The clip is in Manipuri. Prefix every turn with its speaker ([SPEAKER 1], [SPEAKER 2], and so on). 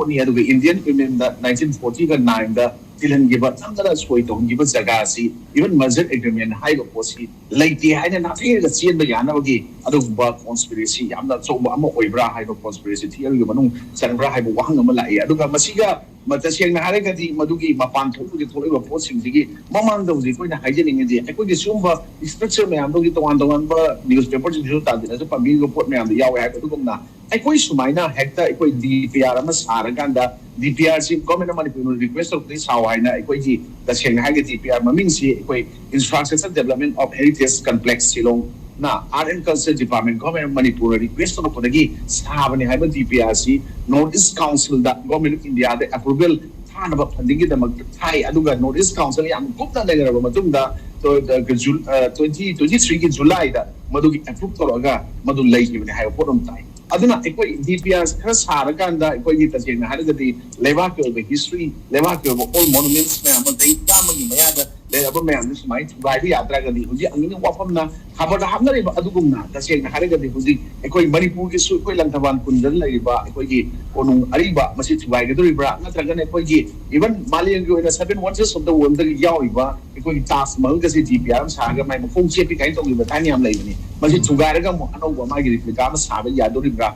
[SPEAKER 1] Indian Union the 1949 the Tilan give a Tangara Sway to give us a gasi, even Mazet agreement, high policy, like the high and nothing the sea and the Yanagi, other work conspiracy. I'm not so Oibra high conspiracy theory, Sandra High Wangamalaya, Duga Masiga, Matasian Harakati, Madugi, Mapanto, the Toliva posting the Mamanda was going to hiding in the Equity Sumba, structure me, I'm looking to one newspapers in Juta, as a Pamigo put me on the Yahweh Dugumna. Equity Sumaina, Hector, Equity DPR, Araganda. DPR si government Manipur request of this how I na equity the Shanghai DPR maming si infrastructure development of heritage complex silong na art and culture department government Manipur request of kodagi sahabani haiba DPR si Northeast Council da government of India the approval thanaba funding the thai aduga Northeast Council yam gupta nagaraba matungda to the 2023 ki July da madugi approve toroga madu lai ki ne hai potom tai aduna ekoi DPR khas haraganda ekoi tasena haragadi levak of history levak of all monuments me amadai kamagi mayada leraba me amni smai bai yatra gadi huji angini wafamna habada hamnari adugumna tasena haragadi huji ekoi Manipur ki su ekoi langthaban kundal laiba ekoi gi onung ariba masi bai gadori bra natragane ekoi gi even malian gi oina 7 wonders of the world da yawiba ekoi task mal gasi DPR saga mai mafung chepi kai tong gi batani am laibani masi chugaraga mo anong wa magi replica ma sabe yadori bra